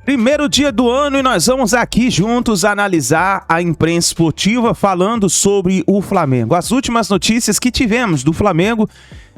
Primeiro dia do ano e nós vamos aqui juntos analisar a imprensa esportiva falando sobre o Flamengo. As últimas notícias que tivemos do Flamengo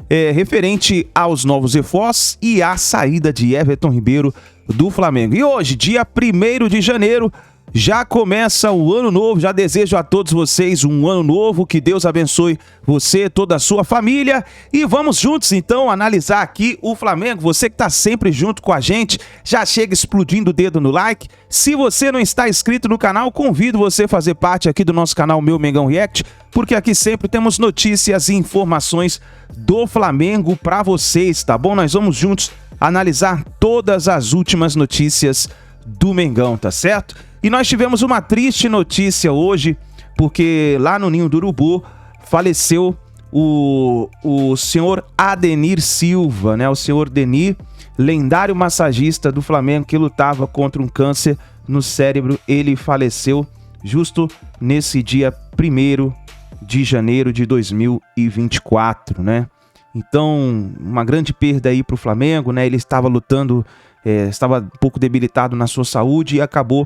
referente aos novos reforços e à saída de Everton Ribeiro do Flamengo. E hoje, dia 1º de janeiro, já começa o ano novo, já desejo a todos vocês um ano novo, que Deus abençoe você, toda a sua família, e vamos juntos então analisar aqui o Flamengo. Você que está sempre junto com a gente, já chega explodindo o dedo no like. Se você não está inscrito no canal, convido você a fazer parte aqui do nosso canal Meu Mengão React, porque aqui sempre temos notícias e informações do Flamengo para vocês, tá bom? Nós vamos juntos analisar todas as últimas notícias do Mengão, tá certo? E nós tivemos uma triste notícia hoje, porque lá no Ninho do Urubu faleceu o senhor Adenir Silva, né? O senhor Denir, lendário massagista do Flamengo que lutava contra um câncer no cérebro. Ele faleceu justo nesse dia 1º de janeiro de 2024, né? Então, uma grande perda aí para o Flamengo, né? Ele estava lutando, estava um pouco debilitado na sua saúde e acabou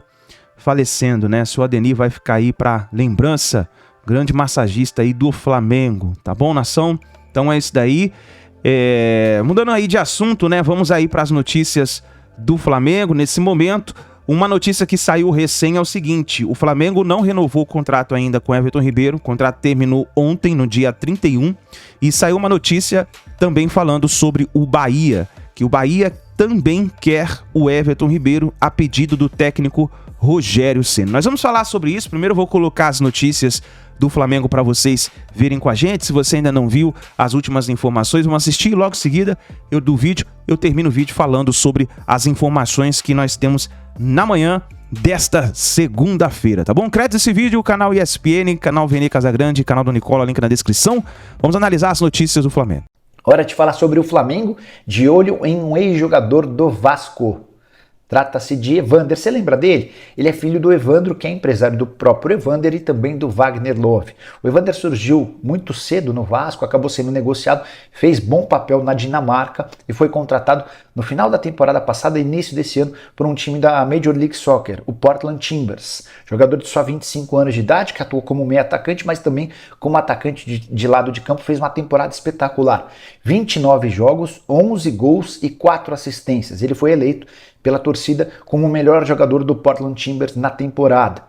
falecendo, né? Seu Adenir vai ficar aí para lembrança, grande massagista aí do Flamengo, tá bom, nação? Então é isso daí. Mudando aí de assunto, né? Vamos aí para as notícias do Flamengo nesse momento. Uma notícia que saiu recém é o seguinte: o Flamengo não renovou o contrato ainda com Everton Ribeiro, o contrato terminou ontem, no dia 31, e saiu uma notícia também falando sobre o Bahia, que o Bahia também quer o Everton Ribeiro a pedido do técnico Rogério Ceni. Nós vamos falar sobre isso. Primeiro eu vou colocar as notícias do Flamengo para vocês verem com a gente. Se você ainda não viu as últimas informações, vamos assistir e logo em seguida eu termino o vídeo falando sobre as informações que nós temos na manhã desta segunda-feira, tá bom? Crédito esse vídeo, o canal ESPN, canal Vene Casagrande, canal do Nicola, link na descrição. Vamos analisar as notícias do Flamengo. Hora de falar sobre o Flamengo, de olho em um ex-jogador do Vasco. Trata-se de Evander. Você lembra dele? Ele é filho do Evandro, que é empresário do próprio Evander e também do Wagner Love. O Evander surgiu muito cedo no Vasco, acabou sendo negociado, fez bom papel na Dinamarca e foi contratado no final da temporada passada e início desse ano por um time da Major League Soccer, o Portland Timbers. Jogador de só 25 anos de idade, que atuou como meio atacante, mas também como atacante de lado de campo, fez uma temporada espetacular. 29 jogos, 11 gols e 4 assistências. Ele foi eleito pela torcida como o melhor jogador do Portland Timbers na temporada.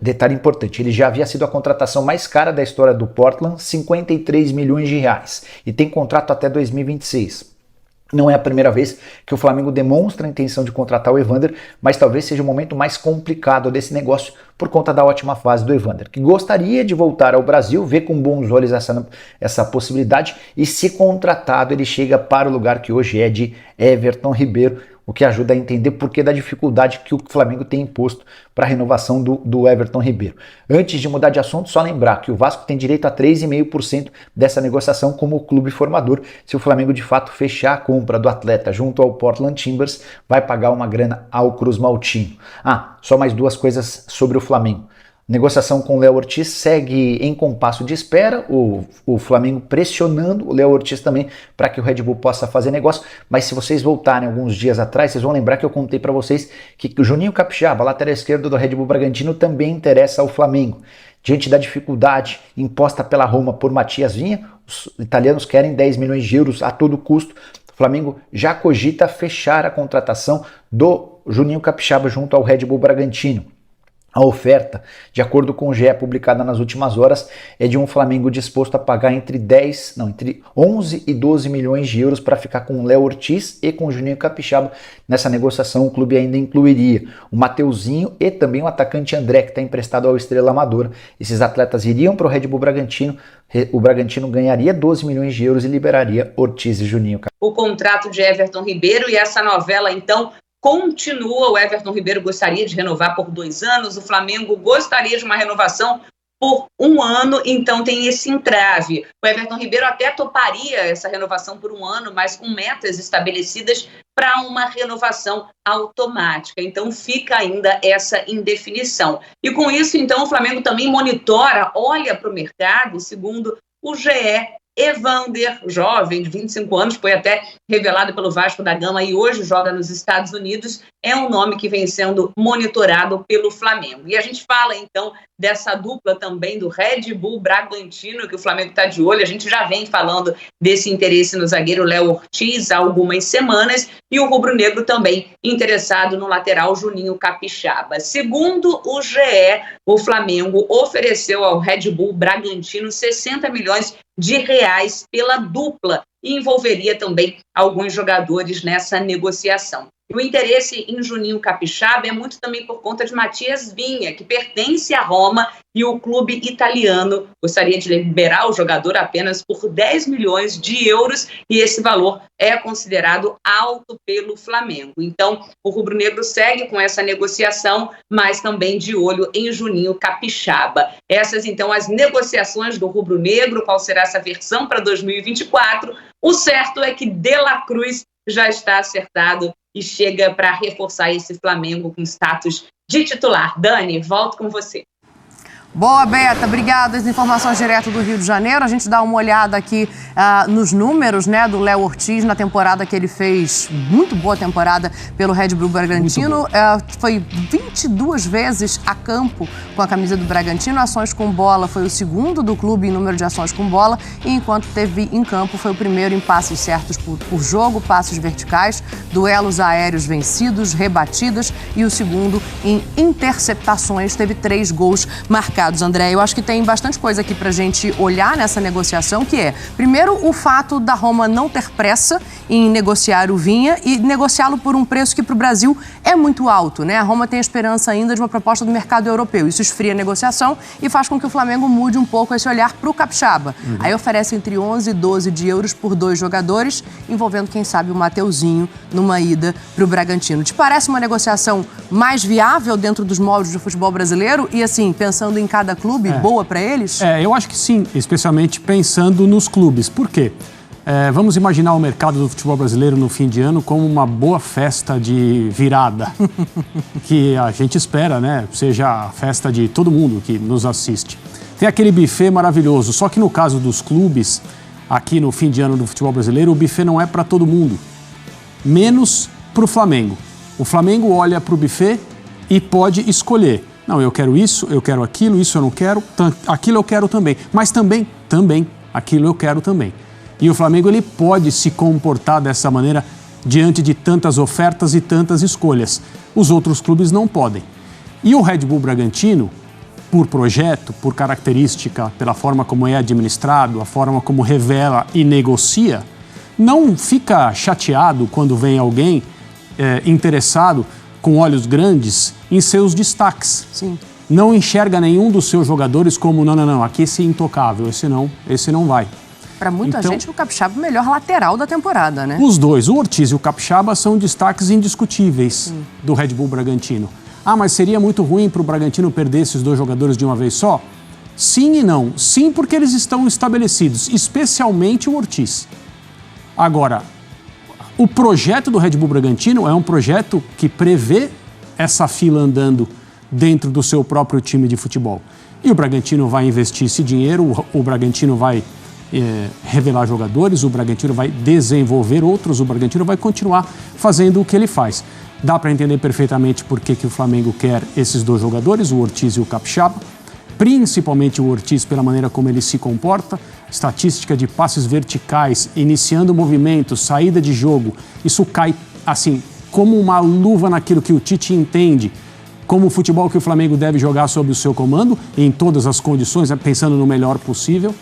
Detalhe importante, ele já havia sido a contratação mais cara da história do Portland, 53 milhões de reais, e tem contrato até 2026. Não é a primeira vez que o Flamengo demonstra a intenção de contratar o Evander, mas talvez seja o momento mais complicado desse negócio por conta da ótima fase do Evander, que gostaria de voltar ao Brasil, vê com bons olhos essa possibilidade, e se contratado ele chega para o lugar que hoje é de Everton Ribeiro, o que ajuda a entender por que da dificuldade que o Flamengo tem imposto para a renovação do Everton Ribeiro. Antes de mudar de assunto, só lembrar que o Vasco tem direito a 3,5% dessa negociação como clube formador. Se o Flamengo de fato fechar a compra do atleta junto ao Portland Timbers, vai pagar uma grana ao Cruz Maltino. Só mais duas coisas sobre o Flamengo. Negociação com o Léo Ortiz segue em compasso de espera, o Flamengo pressionando o Léo Ortiz também para que o Red Bull possa fazer negócio, mas se vocês voltarem alguns dias atrás, vocês vão lembrar que eu contei para vocês que o Juninho Capixaba, lateral esquerdo do Red Bull Bragantino, também interessa ao Flamengo. Diante da dificuldade imposta pela Roma por Matias Vinha, os italianos querem 10 milhões de euros a todo custo. O Flamengo já cogita fechar a contratação do Juninho Capixaba junto ao Red Bull Bragantino. A oferta, de acordo com o GE publicada nas últimas horas, é de um Flamengo disposto a pagar entre 11 e 12 milhões de euros para ficar com o Léo Ortiz e com o Juninho Capixaba. Nessa negociação, o clube ainda incluiria o Mateuzinho e também o atacante André, que está emprestado ao Estrela Amadora. Esses atletas iriam para o Red Bull Bragantino, o Bragantino ganharia 12 milhões de euros e liberaria Ortiz e Juninho. O contrato de Everton Ribeiro e essa novela, então, continua. O Everton Ribeiro gostaria de renovar por 2 anos, o Flamengo gostaria de uma renovação por 1 ano, então tem esse entrave. O Everton Ribeiro até toparia essa renovação por 1 ano, mas com metas estabelecidas para uma renovação automática. Então fica ainda essa indefinição. E com isso, então, o Flamengo também monitora, olha para o mercado, segundo o GE, Evander, jovem, de 25 anos, foi até revelado pelo Vasco da Gama e hoje joga nos Estados Unidos, é um nome que vem sendo monitorado pelo Flamengo. E a gente fala, então, dessa dupla também do Red Bull Bragantino, que o Flamengo está de olho. A gente já vem falando desse interesse no zagueiro Léo Ortiz há algumas semanas, e o rubro-negro também interessado no lateral Juninho Capixaba. Segundo o GE, o Flamengo ofereceu ao Red Bull Bragantino 60 milhões de reais pela dupla e envolveria também alguns jogadores nessa negociação. O interesse em Juninho Capixaba é muito também por conta de Matias Vinha, que pertence à Roma, e o clube italiano gostaria de liberar o jogador apenas por 10 milhões de euros, e esse valor é considerado alto pelo Flamengo. Então, o rubro-negro segue com essa negociação, mas também de olho em Juninho Capixaba. Essas, então, as negociações do rubro-negro, qual será essa versão para 2024? O certo é que De La Cruz já está acertado e chega para reforçar esse Flamengo com status de titular. Dani, volto com você. Boa, Beta. Obrigada. As informações direto do Rio de Janeiro. A gente dá uma olhada aqui nos números, né, do Léo Ortiz na temporada que ele fez. Muito boa temporada pelo Red Bull Bragantino. Foi 22 vezes a campo com a camisa do Bragantino. Ações com bola foi o segundo do clube em número de ações com bola. E enquanto teve em campo, foi o primeiro em passes certos por jogo, passes verticais, duelos aéreos vencidos, rebatidas, e o segundo em interceptações. Teve 3 gols marcados. André, eu acho que tem bastante coisa aqui pra gente olhar nessa negociação, que é, primeiro, o fato da Roma não ter pressa em negociar o Vinha e negociá-lo por um preço que pro Brasil é muito alto, né? A Roma tem a esperança ainda de uma proposta do mercado europeu. Isso esfria a negociação e faz com que o Flamengo mude um pouco esse olhar pro Capixaba. Aí oferece entre 11 e 12 de euros por 2 jogadores, envolvendo, quem sabe, o Mateuzinho numa ida pro Bragantino. Te parece uma negociação mais viável dentro dos moldes do futebol brasileiro e, assim, pensando em cada clube, boa para eles? Eu acho que sim, especialmente pensando nos clubes. Por quê? Vamos imaginar o mercado do futebol brasileiro no fim de ano como uma boa festa de virada, que a gente espera, né, seja a festa de todo mundo que nos assiste. Tem aquele buffet maravilhoso, só que no caso dos clubes, aqui no fim de ano do futebol brasileiro, o buffet não é para todo mundo, menos para o Flamengo. O Flamengo olha para o buffet e pode escolher. Não, eu quero isso, eu quero aquilo, isso eu não quero, aquilo eu quero também. Mas também, aquilo eu quero também. E o Flamengo, ele pode se comportar dessa maneira diante de tantas ofertas e tantas escolhas. Os outros clubes não podem. E o Red Bull Bragantino, por projeto, por característica, pela forma como é administrado, a forma como revela e negocia, não fica chateado quando vem alguém interessado com olhos grandes em seus destaques. Sim. Não enxerga nenhum dos seus jogadores como, não, aqui esse é intocável, esse não vai. Para muita gente, o Capixaba é o melhor lateral da temporada, né? Os dois, o Ortiz e o Capixaba, são destaques indiscutíveis do Red Bull Bragantino. Mas seria muito ruim para o Bragantino perder esses 2 jogadores de uma vez só? Sim e não. Sim, porque eles estão estabelecidos, especialmente o Ortiz. Agora, o projeto do Red Bull Bragantino é um projeto que prevê essa fila andando dentro do seu próprio time de futebol. E o Bragantino vai investir esse dinheiro, o Bragantino vai revelar jogadores, o Bragantino vai desenvolver outros, o Bragantino vai continuar fazendo o que ele faz. Dá para entender perfeitamente por que o Flamengo quer esses 2 jogadores, o Ortiz e o Capixaba, principalmente o Ortiz pela maneira como ele se comporta, estatística de passes verticais, iniciando movimentos, saída de jogo, isso cai assim como uma luva naquilo que o Tite entende como o futebol que o Flamengo deve jogar sob o seu comando, em todas as condições, pensando no melhor possível.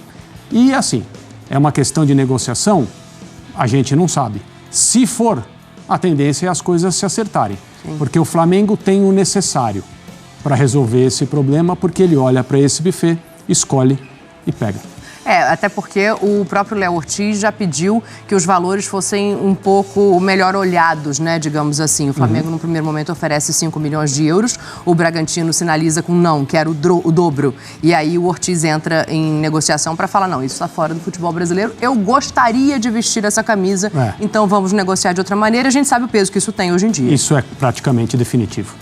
E assim, é uma questão de negociação, a gente não sabe. Se for, a tendência é as coisas se acertarem. Sim. Porque o Flamengo tem o necessário para resolver esse problema, porque ele olha para esse buffet, escolhe e pega. Até porque o próprio Léo Ortiz já pediu que os valores fossem um pouco melhor olhados, né, digamos assim. O Flamengo, no primeiro momento, oferece 5 milhões de euros. O Bragantino sinaliza com não, quer o dobro. E aí o Ortiz entra em negociação para falar, não, isso está fora do futebol brasileiro. Eu gostaria de vestir essa camisa, então vamos negociar de outra maneira. A gente sabe o peso que isso tem hoje em dia. Isso é praticamente definitivo.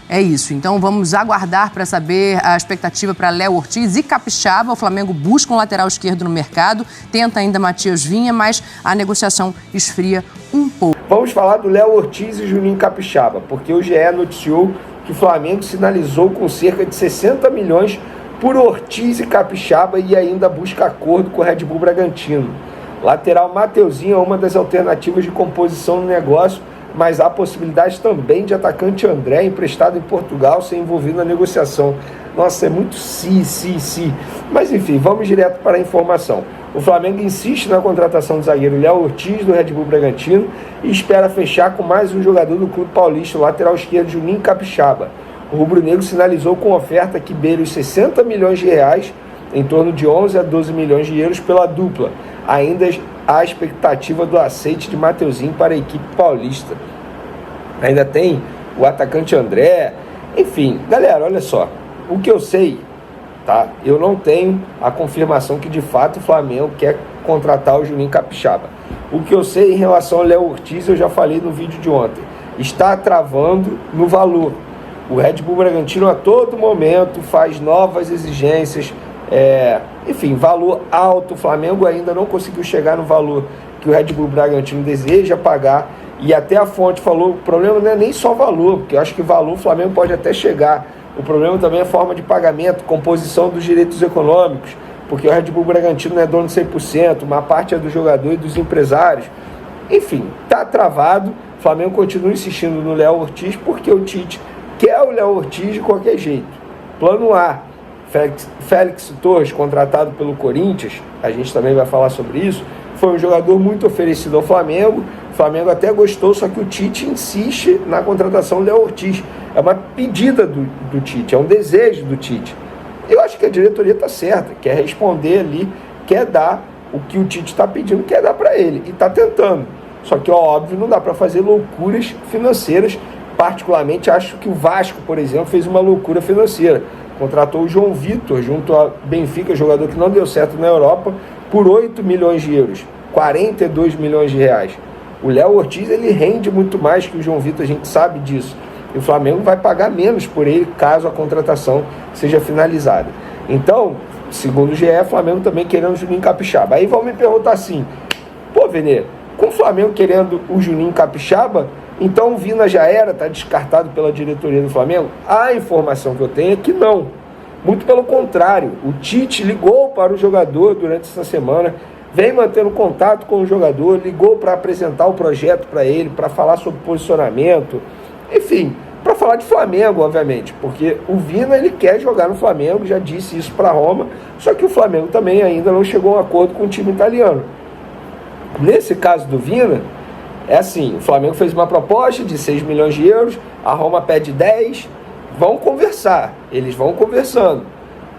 É isso, então vamos aguardar para saber a expectativa para Léo Ortiz e Capixaba. O Flamengo busca um lateral esquerdo no mercado, tenta ainda Matias Vinha, mas a negociação esfria um pouco. Vamos falar do Léo Ortiz e Juninho Capixaba, porque o GE noticiou que o Flamengo sinalizou com cerca de 60 milhões por Ortiz e Capixaba e ainda busca acordo com o Red Bull Bragantino. Lateral Mateuzinho é uma das alternativas de composição no negócio, mas há possibilidade também de atacante André, emprestado em Portugal, ser envolvido na negociação. Nossa, é muito sim. Mas enfim, vamos direto para a informação. O Flamengo insiste na contratação do zagueiro Léo Ortiz, do Red Bull Bragantino, e espera fechar com mais um jogador do Clube Paulista, o lateral esquerdo Juninho Capixaba. O rubro-negro sinalizou com oferta que beira os 60 milhões de reais, em torno de 11 a 12 milhões de euros pela dupla. Ainda há expectativa do aceite de Mateuzinho para a equipe paulista. Ainda tem o atacante André. Enfim, galera, olha só. O que eu sei, tá? Eu não tenho a confirmação que de fato o Flamengo quer contratar o Juninho Capixaba. O que eu sei em relação ao Léo Ortiz, eu já falei no vídeo de ontem. Está travando no valor. O Red Bull Bragantino a todo momento faz novas exigências. Enfim, valor alto. O Flamengo ainda não conseguiu chegar no valor que o Red Bull Bragantino deseja pagar, e até a fonte falou, o problema não é nem só valor, porque eu acho que valor o Flamengo pode até chegar, o problema também é a forma de pagamento, composição dos direitos econômicos, porque o Red Bull Bragantino não é dono de 100%, uma parte é do jogador e dos empresários. Enfim, tá travado. O Flamengo continua insistindo no Léo Ortiz, porque o Tite quer o Léo Ortiz de qualquer jeito. Plano A, Félix Torres, contratado pelo Corinthians, a gente também vai falar sobre isso, foi um jogador muito oferecido ao Flamengo. O Flamengo até gostou, só que o Tite insiste na contratação do Léo Ortiz. É uma pedida do Tite, é um desejo do Tite. Eu acho que a diretoria está certa, quer responder ali, quer dar o que o Tite está pedindo, quer dar para ele, e está tentando. Só que, óbvio, não dá para fazer loucuras financeiras. Particularmente, acho que o Vasco, por exemplo, fez uma loucura financeira. Contratou o João Vitor junto a Benfica, jogador que não deu certo na Europa, por 8 milhões de euros, 42 milhões de reais. O Léo Ortiz, ele rende muito mais que o João Vitor, a gente sabe disso. E o Flamengo vai pagar menos por ele caso a contratação seja finalizada. Então, segundo o GE, o Flamengo também querendo o Juninho Capixaba. Aí vão me perguntar assim, pô, Venê, com o Flamengo querendo o Juninho Capixaba, então o Vina já era, está descartado pela diretoria do Flamengo? A informação que eu tenho é que não. Muito pelo contrário, o Tite ligou para o jogador durante essa semana, vem mantendo contato com o jogador, ligou para apresentar o projeto para ele, para falar sobre posicionamento, enfim, para falar de Flamengo, obviamente, porque o Vina, ele quer jogar no Flamengo, já disse isso para Roma, só que o Flamengo também ainda não chegou a um acordo com o time italiano. Nesse caso do Vina, é assim, o Flamengo fez uma proposta de 6 milhões de euros, a Roma pede 10, vão conversar, eles vão conversando.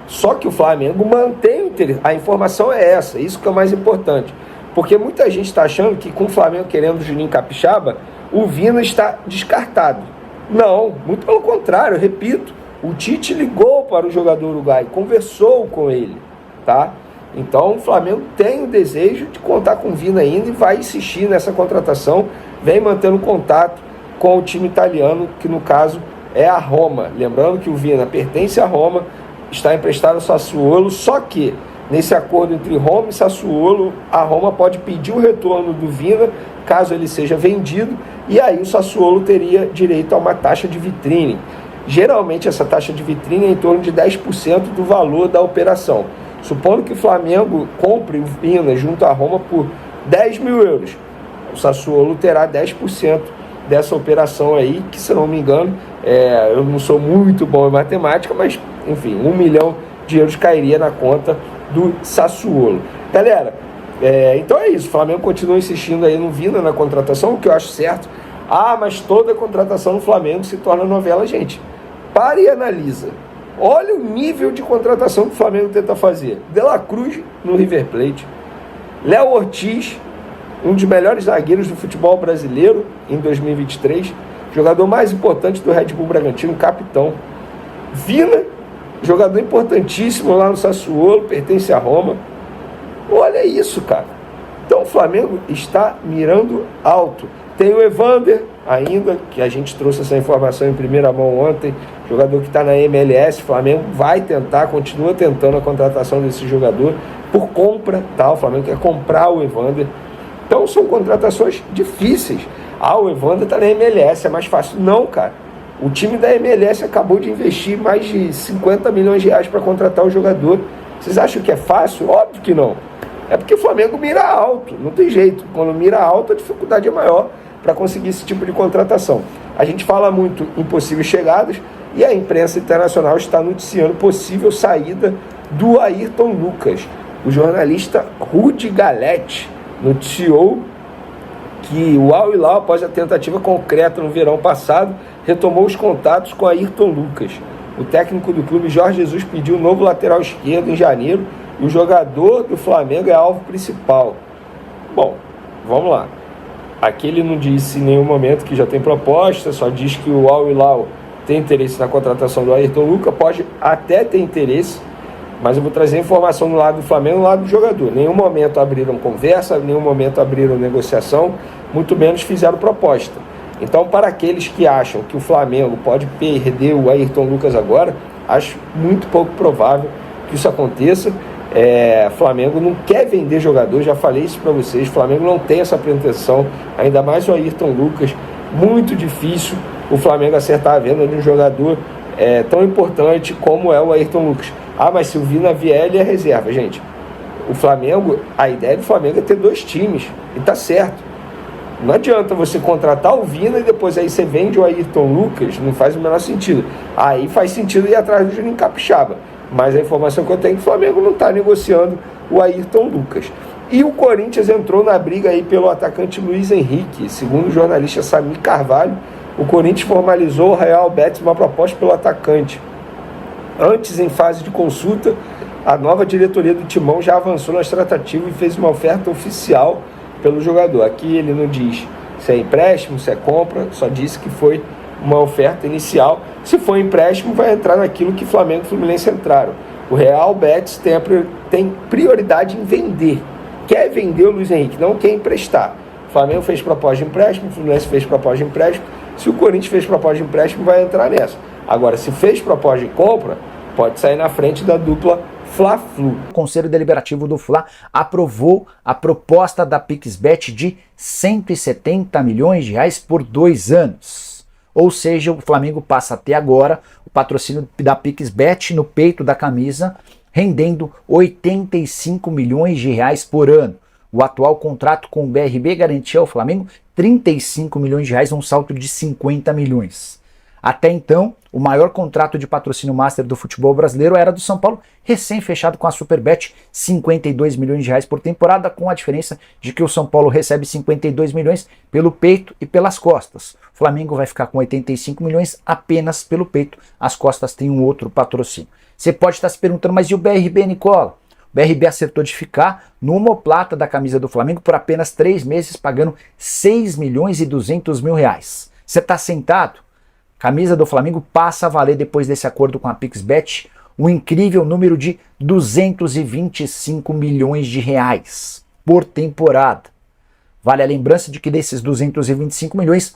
Só que o Flamengo mantém o interesse, a informação é essa, isso que é o mais importante. Porque muita gente está achando que com o Flamengo querendo o Juninho Capixaba, o Vina está descartado. Não, muito pelo contrário, eu repito, o Tite ligou para o jogador uruguaio, conversou com ele, tá? Então o Flamengo tem o desejo de contar com o Vina ainda e vai insistir nessa contratação, vem mantendo contato com o time italiano, que no caso é a Roma. Lembrando que o Vina pertence à Roma, está emprestado ao Sassuolo, só que nesse acordo entre Roma e Sassuolo, a Roma pode pedir o retorno do Vina, caso ele seja vendido, e aí o Sassuolo teria direito a uma taxa de vitrine. Geralmente essa taxa de vitrine é em torno de 10% do valor da operação. Supondo que o Flamengo compre o Vina junto à Roma por 10 mil euros, o Sassuolo terá 10% dessa operação aí, que, se não me engano, eu não sou muito bom em matemática, mas, enfim, 1 milhão de euros cairia na conta do Sassuolo. Galera, então é isso, o Flamengo continua insistindo aí no Vina, na contratação, o que eu acho certo. Mas toda contratação no Flamengo se torna novela, gente. Pare e analisa. Olha o nível de contratação que o Flamengo tenta fazer. De La Cruz no River Plate. Léo Ortiz, um dos melhores zagueiros do futebol brasileiro em 2023. Jogador mais importante do Red Bull Bragantino, capitão. Vina, jogador importantíssimo lá no Sassuolo, pertence à Roma. Olha isso, cara. Então o Flamengo está mirando alto. Tem o Evander, ainda, que a gente trouxe essa informação em primeira mão ontem, jogador que está na MLS, o Flamengo vai tentar, continua tentando a contratação desse jogador por compra, tá? O Flamengo quer comprar o Evander. Então são contratações difíceis. O Evander está na MLS, é mais fácil. Não, cara. O time da MLS acabou de investir mais de 50 milhões de reais para contratar o jogador. Vocês acham que é fácil? Óbvio que não. É porque o Flamengo mira alto, não tem jeito. Quando mira alto, a dificuldade é maior para conseguir esse tipo de contratação. A gente fala muito em possíveis chegadas e a imprensa internacional está noticiando possível saída do Ayrton Lucas. O jornalista Rudy Galete noticiou que o Al Hilal, após a tentativa concreta no verão passado, retomou os contatos com Ayrton Lucas. O técnico do clube, Jorge Jesus, pediu um novo lateral esquerdo em janeiro e o jogador do Flamengo é alvo principal. Bom, vamos lá. Aqui ele não disse em nenhum momento que já tem proposta, só diz que o Al Hilal tem interesse na contratação do Ayrton Lucas, pode até ter interesse, mas eu vou trazer informação do lado do Flamengo e do lado do jogador. Em nenhum momento abriram conversa, em nenhum momento abriram negociação, muito menos fizeram proposta. Então, para aqueles que acham que o Flamengo pode perder o Ayrton Lucas agora, acho muito pouco provável que isso aconteça. O Flamengo não quer vender jogador, já falei isso para vocês, o Flamengo não tem essa pretensão, ainda mais o Ayrton Lucas, muito difícil o Flamengo acertar a venda de um jogador tão importante como é o Ayrton Lucas. Mas se o Vina vier, ele é reserva, gente. O Flamengo, a ideia do Flamengo é ter 2 times, e tá certo. Não adianta você contratar o Vina e depois aí você vende o Ayrton Lucas, não faz o menor sentido. Aí faz sentido ir atrás do Juninho Capixaba. Mas a informação que eu tenho é que o Flamengo não está negociando o Ayrton Lucas. E o Corinthians entrou na briga aí pelo atacante Luiz Henrique. Segundo o jornalista Samir Carvalho, o Corinthians formalizou ao Real Betis uma proposta pelo atacante. Antes, em fase de consulta, a nova diretoria do Timão já avançou nas tratativas e fez uma oferta oficial pelo jogador. Aqui ele não diz se é empréstimo, se é compra, só disse que foi uma oferta inicial. Se for empréstimo, vai entrar naquilo que Flamengo e Fluminense entraram. O Real Betis tem prioridade em vender. Quer vender o Luiz Henrique, não quer emprestar. O Flamengo fez proposta de empréstimo, o Fluminense fez proposta de empréstimo. Se o Corinthians fez proposta de empréstimo, vai entrar nessa. Agora, se fez proposta de compra, pode sair na frente da dupla Fla-Flu. O Conselho Deliberativo do Fla aprovou a proposta da PixBet de 170 milhões de reais por 2 anos. Ou seja, o Flamengo passa até agora o patrocínio da PixBet no peito da camisa, rendendo 85 milhões de reais por ano. O atual contrato com o BRB garantia ao Flamengo 35 milhões de reais, um salto de 50 milhões. Até então, o maior contrato de patrocínio master do futebol brasileiro era do São Paulo, recém-fechado com a Superbet, 52 milhões de reais por temporada, com a diferença de que o São Paulo recebe 52 milhões pelo peito e pelas costas. O Flamengo vai ficar com 85 milhões apenas pelo peito, as costas têm um outro patrocínio. Você pode estar se perguntando, mas e o BRB, Nicola? O BRB acertou de ficar no omoplata da camisa do Flamengo por apenas 3 meses, pagando 6 milhões e 200 mil reais. Você está sentado? Camisa do Flamengo passa a valer, depois desse acordo com a PixBet, um incrível número de 225 milhões de reais por temporada. Vale a lembrança de que desses 225 milhões,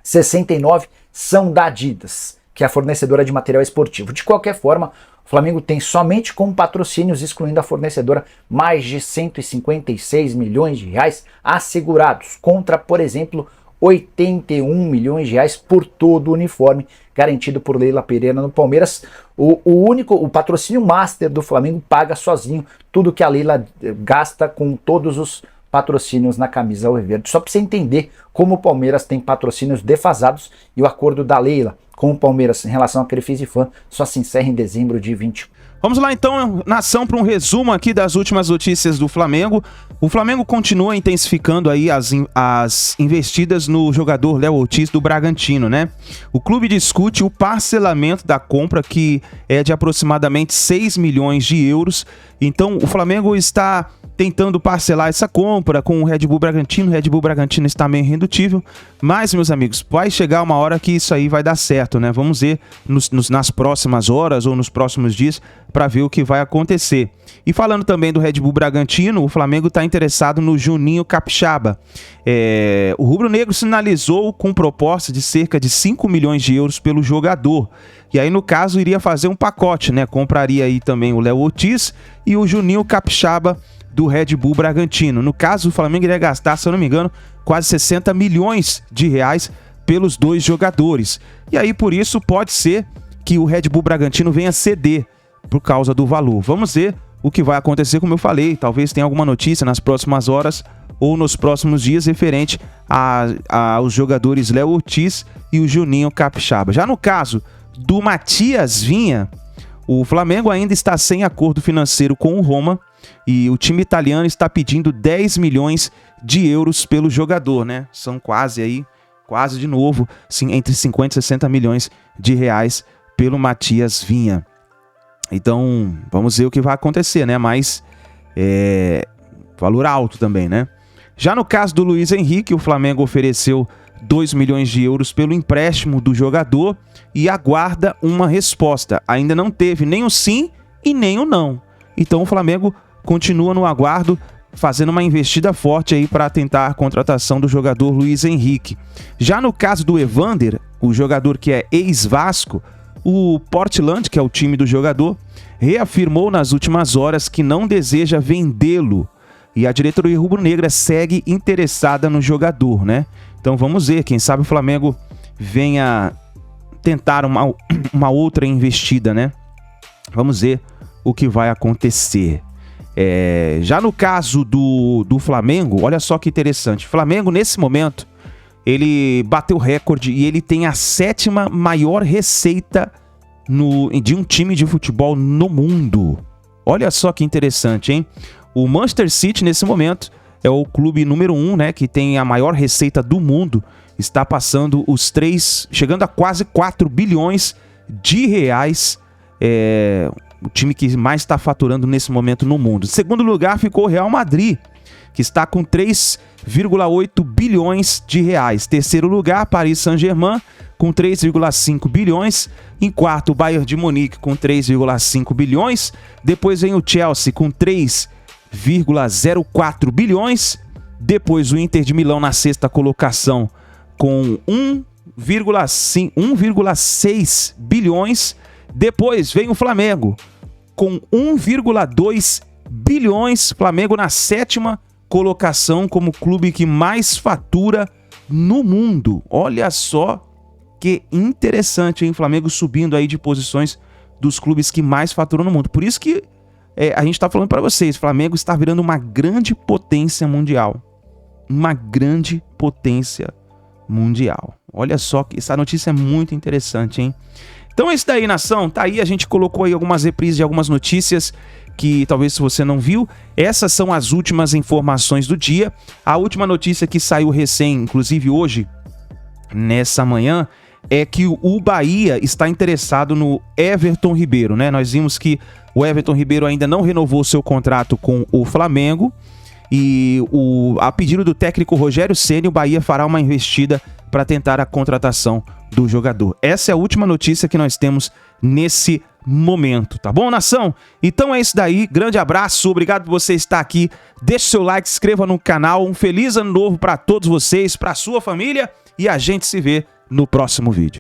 69 são da Adidas, que é a fornecedora de material esportivo. De qualquer forma, o Flamengo tem somente com patrocínios, excluindo a fornecedora, mais de 156 milhões de reais assegurados, contra, por exemplo, 81 milhões de reais por todo o uniforme garantido por Leila Pereira no Palmeiras. O patrocínio master do Flamengo paga sozinho tudo que a Leila gasta com todos os patrocínios na camisa alviverde. Só para você entender como o Palmeiras tem patrocínios defasados e o acordo da Leila com o Palmeiras em relação a Crefisa e Fã só se encerra em dezembro de 21. Vamos lá então, nação, para um resumo aqui das últimas notícias do Flamengo. O Flamengo continua intensificando aí as investidas no jogador Léo Ortiz do Bragantino, né? O clube discute o parcelamento da compra, que é de aproximadamente 6 milhões de euros. Então o Flamengo está tentando parcelar essa compra com o Red Bull Bragantino. O Red Bull Bragantino está meio irredutível, mas, meus amigos, vai chegar uma hora que isso aí vai dar certo, né? Vamos ver nas próximas horas ou nos próximos dias para ver o que vai acontecer. E falando também do Red Bull Bragantino, o Flamengo está interessado no Juninho Capixaba. O rubro-negro sinalizou com proposta de cerca de 5 milhões de euros pelo jogador. E aí, no caso, iria fazer um pacote, né? Compraria aí também o Léo Ortiz e o Juninho Capixaba do Red Bull Bragantino. No caso, o Flamengo iria gastar, se eu não me engano, quase 60 milhões de reais pelos dois jogadores. E aí, por isso, pode ser que o Red Bull Bragantino venha ceder por causa do valor. Vamos ver o que vai acontecer, como eu falei. Talvez tenha alguma notícia nas próximas horas ou nos próximos dias referente aos jogadores Léo Ortiz e o Juninho Capixaba. Já no caso do Matias Vinha, o Flamengo ainda está sem acordo financeiro com o Roma e o time italiano está pedindo 10 milhões de euros pelo jogador, né? São quase de novo, sim, entre 50 e 60 milhões de reais pelo Matias Vinha. Então, vamos ver o que vai acontecer, né? Mas, valor alto também, né? Já no caso do Luiz Henrique, o Flamengo ofereceu 2 milhões de euros pelo empréstimo do jogador e aguarda uma resposta. Ainda não teve nem o sim e nem o não. Então, o Flamengo continua no aguardo, fazendo uma investida forte aí para tentar a contratação do jogador Luiz Henrique. Já no caso do Evander, o jogador que é ex-Vasco, o Portland, que é o time do jogador, reafirmou nas últimas horas que não deseja vendê-lo. E a diretoria rubro-negra segue interessada no jogador, né? Então vamos ver, quem sabe o Flamengo venha tentar uma outra investida, né? Vamos ver o que vai acontecer. Já no caso do Flamengo, olha só que interessante. O Flamengo, nesse momento, ele bateu recorde e ele tem a 7ª maior receita de um time de futebol no mundo. Olha só que interessante, hein? O Manchester City, nesse momento, é o clube número 1, né, que tem a maior receita do mundo. Está passando chegando a quase 4 bilhões de reais. O time que mais está faturando nesse momento no mundo. Em segundo lugar ficou o Real Madrid, que está com 3,8 bilhões de reais. Terceiro lugar, Paris Saint-Germain, com 3,5 bilhões. Em quarto, o Bayern de Munique, com 3,5 bilhões. Depois vem o Chelsea, com 3,04 bilhões. Depois o Inter de Milão na sexta colocação, com 1,6 bilhões. Depois vem o Flamengo, com 1,2 bilhões. Flamengo na 7ª colocação como clube que mais fatura no mundo. Olha só que interessante, hein? Flamengo subindo aí de posições dos clubes que mais faturam no mundo. Por isso que a gente está falando para vocês, Flamengo está virando uma grande potência mundial. Uma grande potência mundial. Olha só que essa notícia é muito interessante, hein? Então é isso daí, nação. Tá aí, a gente colocou aí algumas reprises de algumas notícias que talvez se você não viu. Essas são as últimas informações do dia. A última notícia que saiu recém, inclusive hoje, nessa manhã, é que o Bahia está interessado no Everton Ribeiro, né? Nós vimos que o Everton Ribeiro ainda não renovou seu contrato com o Flamengo e a pedido do técnico Rogério Ceni, o Bahia fará uma investida para tentar a contratação do jogador. Essa é a última notícia que nós temos nesse momento, tá bom, nação? Então é isso daí, grande abraço, obrigado por você estar aqui, deixe seu like, se inscreva no canal, um feliz ano novo para todos vocês, para sua família e a gente se vê no próximo vídeo.